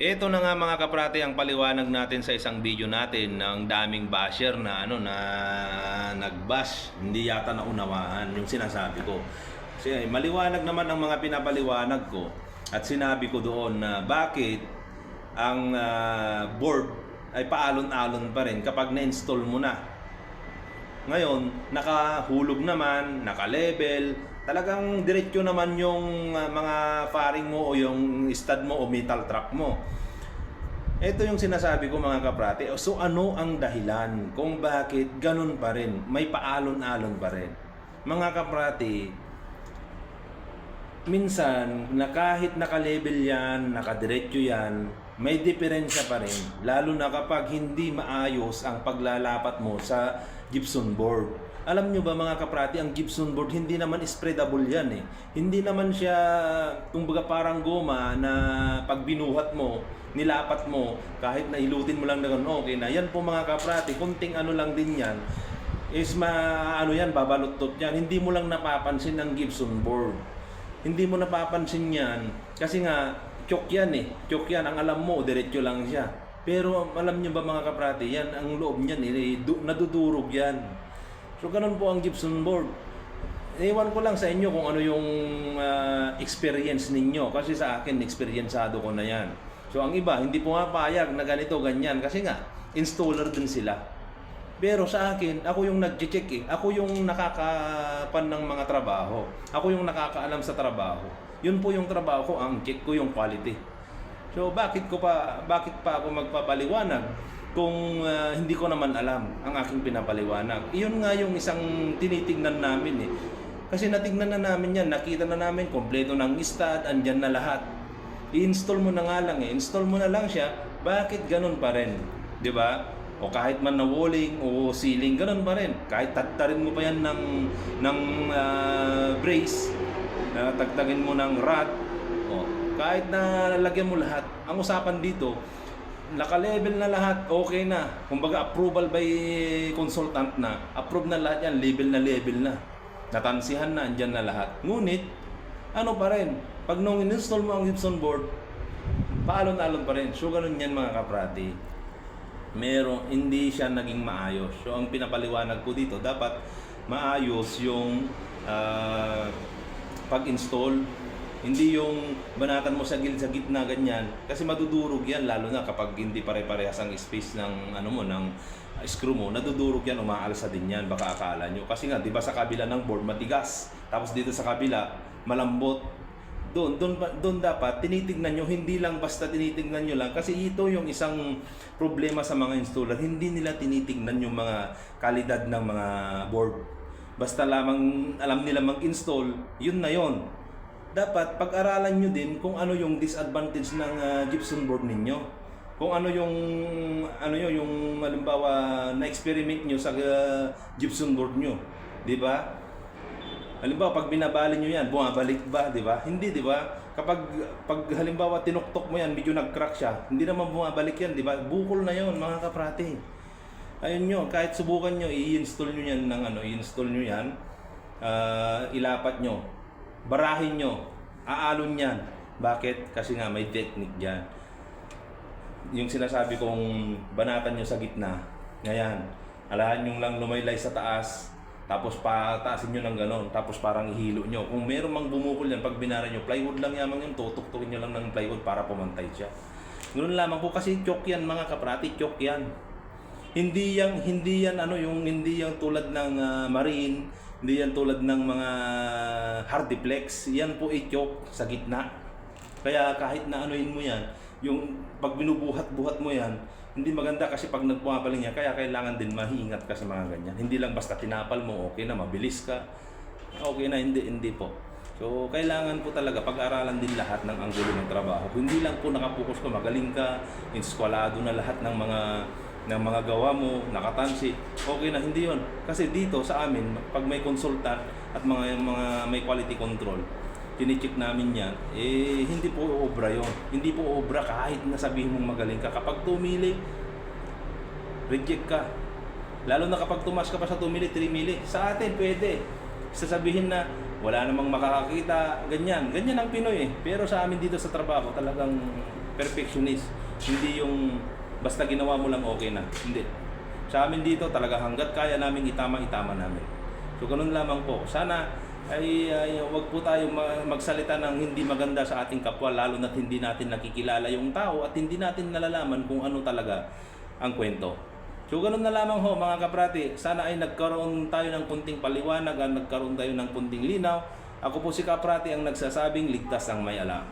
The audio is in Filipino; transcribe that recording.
Ito na nga mga kaprate ang paliwanag natin sa isang video natin ng daming basher na nag-bash. Hindi yata naunawaan yung sinasabi ko. Kasi maliwanag naman ang mga pinapaliwanag ko at sinabi ko doon na bakit ang board ay paalon-alon pa rin kapag na-install mo na. Ngayon, nakahulog naman, naka-level, talagang diretso naman yung mga faring mo o yung stud mo o metal truck mo. Ito yung sinasabi ko mga kaprate. So ano ang dahilan kung bakit ganun pa rin? May paalon-alon pa rin. Mga kaprate, minsan na kahit naka-level yan, nakadiretso yan, may diferensya pa rin. Lalo na kapag hindi maayos ang paglalapat mo sa gypsum board. Alam nyo ba mga kaprati, ang gypsum board hindi naman spreadable yan eh. Hindi naman siya, kumbaga parang goma na pag binuhat mo, nilapat mo, kahit na ilutin mo lang na ganun, okay na. Yan po mga kaprati, kunting ano lang din yan, is babalot-tot yan. Hindi mo lang napapansin ang gypsum board. Hindi mo napapansin yan, kasi nga, chok yan eh. Chok yan, ang alam mo, diretso lang siya. Pero alam nyo ba mga kaprati, yan, ang loob niyan eh, nadudurog yan. So ganun po ang gypsum board. Ewan ko lang sa inyo kung ano yung experience ninyo. Kasi sa akin, experienceado ko na yan. So ang iba, hindi pumapayag na ganito, ganyan. Kasi nga, installer din sila. Pero sa akin, ako yung nag-check eh. Ako yung nakakapan ng mga trabaho. Ako yung nakakaalam sa trabaho. Yun po yung trabaho ko, ang check ko yung quality. So bakit pa ako magpapaliwanag kung hindi ko naman alam ang aking pinapaliwanag? Iyon nga yung isang tinitingnan namin eh. Kasi natingnan na namin yan, nakita na namin kompleto ng stud, andyan na lahat. I-install mo na nga lang eh, install mo na lang siya, bakit ganun pa rin? 'Di ba? O kahit man na walling o ceiling, ganun pa rin. Kahit tagtarin mo pa yan ng brace, tagtagin mo ng rod, kahit na lalagyan mo lahat, ang usapan dito, naka-level na lahat, okay na. Kumbaga approval by consultant na, approve na lahat yan, level na. Natansihan na, andyan na lahat. Ngunit, ano pa rin, pag nung in-install mo ang gypsum board, paalon-alon pa rin. So ganun yan mga kaprati. Hindi siya naging maayos. So ang pinapaliwanag ko dito, dapat maayos yung pag-install. Hindi yung banatan mo sa gitna ganyan, kasi madudurog yan, lalo na kapag hindi pare-parehas ang space ng ng screw mo, nadudurog yan, umaalsa din yan, baka akala nyo. Kasi nga, di ba sa kabila ng board matigas, tapos dito sa kabila malambot. Doon dapat tinitingnan nyo, hindi lang basta tinitingnan nyo lang, kasi ito yung isang problema sa mga installer, hindi nila tinitingnan yung mga kalidad ng mga board. Basta lamang alam nila mag-install, yun na yun. Dapat pag-aralan nyo din kung ano yung disadvantage ng gypsum board ninyo. Kung ano yung halimbawa na-experiment nyo sa gypsum board nyo, 'di ba? Halimbawa pag binabali nyo yan, bumabalik ba, 'di ba? Hindi, 'di ba? Pag halimbawa tinuktok mo yan, medyo nag-crack siya, hindi naman bumabalik yan, 'di ba? Bukol na 'yon, mga kaprate. Ayun nyo, kahit subukan nyo, i-install nyo yan ilapat nyo. Barahin nyo, aalon yan. Bakit? Kasi nga may technique dyan. Yung sinasabi kong banatan nyo sa gitna, ngayon, alahan nyo lang lumaylay sa taas, tapos pataasin nyo ng ganon, tapos parang ihilo nyo. Kung meron mang bumukol yan, pag binara nyo, plywood lang yamang yun, tutuktukin nyo lang ng plywood para pumantay siya. Ganoon lamang po, kasi chok yan mga kaprati, chok yan. Hindi yan tulad ng marine, hindi yan tulad ng mga hardiplex. Yan po i-choke sa gitna. Kaya kahit na anuin mo yan, yung pag binubuhat-buhat mo yan, hindi maganda kasi pag nagpumapaling yan, kaya kailangan din mahingat ka sa mga ganyan. Hindi lang basta tinapal mo, okay na, mabilis ka. Okay na, hindi po. So, kailangan po talaga pag-aralan din lahat ng anggulo ng trabaho. Hindi lang po nakapokus ka, magaling ka, inskwalado na lahat ng mga gawa mo, nakatansi, okay na, hindi yon. Kasi dito sa amin, pag may consultant at mga may quality control, tinicheck namin yan, hindi po obra yon. Hindi po obra kahit nasabihin mong magaling ka. Kapag tumili, reject ka. Lalo na kapag tumas ka pa sa 2 mili, 3 mili. Sa atin, pwede. Sasabihin na, wala namang makakakita, ganyan. Ganyan ang Pinoy eh. Pero sa amin dito sa trabaho, talagang perfectionist. Hindi yung basta ginawa mo lang okay na. Hindi. Sa amin dito talaga hanggat kaya namin itama namin. So ganun lamang po. Sana ay wag po tayo magsalita ng hindi maganda sa ating kapwa, lalo na't hindi natin nakikilala yung tao at hindi natin nalalaman kung ano talaga ang kwento. So ganun na lamang ho mga kaprati. Sana ay nagkaroon tayo ng kunting paliwanag at nagkaroon tayo ng kunting linaw. Ako po si Kaprati ang nagsasabing ligtas ang may alam.